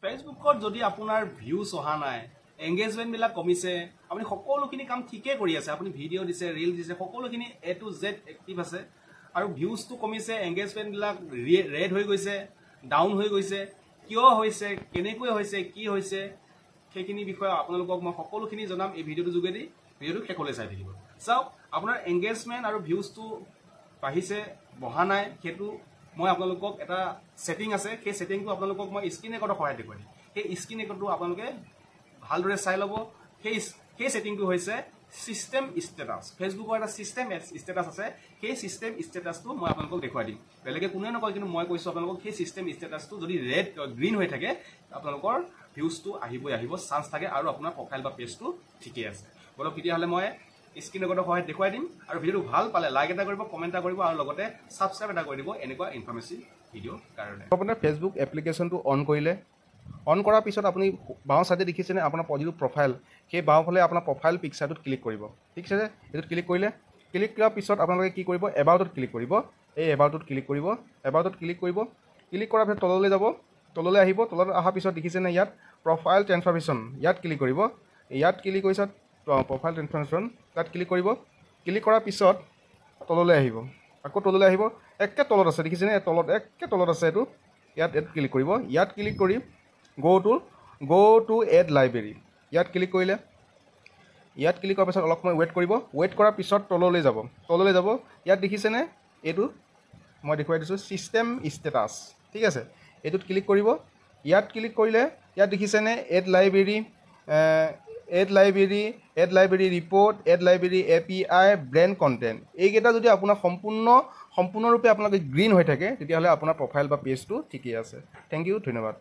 ফেচবুকত যদি আপোনাৰ ভিউজ অহা নাই, এংগেজমেণ্ট বিলাক কমিছে, আপুনি সকলোখিনি কাম ঠিকে কৰি আছে, আপুনি ভিডিঅ' দিছে, ৰিল দিছে, সকলোখিনি A to Z এক্টিভ আছে, আৰু ভিউজটো কমিছে, এংগেজমেণ্ট বিলাক ৰেড হৈ গৈছে, ডাউন হৈ গৈছে, কিয় হৈছে, কেনেকৈ হৈছে, কি হৈছে, সেইখিনি বিষয়ে আপোনালোকক মই সকলোখিনি জনাম এই ভিডিঅ'টোৰ যোগেদি। ভিডিঅ'টো শেষলৈ চাই থাকিব। চাওক, আপোনাৰ এংগেজমেণ্ট আৰু ভিউজটো বাঢ়িছে বঢ়া নাই, সেইটো মই আপোনালোকক এটা সেটিং আছে, সেই সেটিংটো আপোনালোকক মই স্ক্ৰীন ৰেকৰ্ডৰ সহায়ত দেখুৱাই দিম। সেই স্ক্ৰীন ৰেকৰ্ডটো আপোনালোকে ভালদৰে চাই ল'ব। সেই সেটিংটো হৈছে সিস্টেম ষ্টেটাছ। ফেচবুকৰ এটা সিস্টেম ষ্টেটাছ আছে, সেই সিস্টেম ষ্টেটাছটো মই আপোনালোকক দেখুৱাই দিম। বেলেগে কোনোৱে নকয়, কিন্তু মই কৈছোঁ আপোনালোকক সেই সিস্টেম ষ্টেটাছটো যদি ৰেড গ্ৰীণ হৈ থাকে, আপোনালোকৰ ভিউজটো আহিব চান্স থাকে, আৰু আপোনাৰ প্ৰফাইল বা পেজটো ঠিকেই আছে। বলক তেতিয়াহ'লে মই স্ক্ৰীন ৰেকৰ্ডৰ সহায়ত দেখুৱাই দিম, আৰু ভিডিঅ'টো ভাল পালে লাইক এটা কৰিব, কমেণ্ট এটা কৰিব, আৰু লগতে ছাবস্ক্ৰাইব এটা কৰি দিব এনেকুৱা ইনফৰমেটিভ ভিডিঅ'ৰ কাৰণে। আপোনাৰ ফেচবুক এপ্লিকেশ্যনটো অন কৰিলে, অন কৰাৰ পিছত আপুনি বাওঁ চাইডে দেখিছেনে আপোনাৰ যিটো প্ৰফাইল, সেই বাওঁফালে আপোনাৰ প্ৰফাইল পিকচাৰটোত ক্লিক কৰিব। ঠিক আছে, এইটোত ক্লিক কৰিলে, ক্লিক কৰাৰ পিছত আপোনালোকে কি কৰিব, এবাউটত ক্লিক কৰিব। এই এবাউটত ক্লিক কৰিব, এবাউটত ক্লিক কৰিব। ক্লিক কৰাৰ পিছত তললৈ যাব, তললৈ আহিব। তলত অহাৰ পিছত দেখিছেনে ইয়াত প্ৰফাইল ট্ৰেন্সফৰমেশ্যন, ইয়াত ক্লিক কৰিব। ইয়াত ক্লিক কৰিছত প্ৰফাইল ট্ৰেন্সফৰমেশ্যন, তাত ক্লিক কৰিব। ক্লিক কৰাৰ পিছত তললৈ আহিব, আকৌ তললৈ আহিব, একে তলত আছে দেখিছেনে, তলত একে তলত আছে এইটো, ইয়াত ক্লিক কৰিব। ইয়াত ক্লিক কৰি go to add library, ইয়াত ক্লিক কৰিলে, ইয়াত ক্লিক কৰাৰ পিছত অলপ সময় ৱেইট কৰিব। ৱেইট কৰাৰ পিছত তললৈ যাব। ইয়াত দেখিছেনে, এইটো মই দেখুৱাই দিছোঁ ছিষ্টেম ষ্টেটাছ। ঠিক আছে, এইটোত ক্লিক কৰিব। ইয়াত ক্লিক কৰিলে ইয়াত দেখিছেনে ad library report, ad library API, brand content, এইকেইটা যদি আপোনাৰ সম্পূৰ্ণৰূপে আপোনালোকে গ্ৰীণ হৈ থাকে, তেতিয়াহ'লে আপোনাৰ প্ৰফাইল বা পেজটো ঠিকেই আছে। থেংক ইউ, ধন্যবাদ।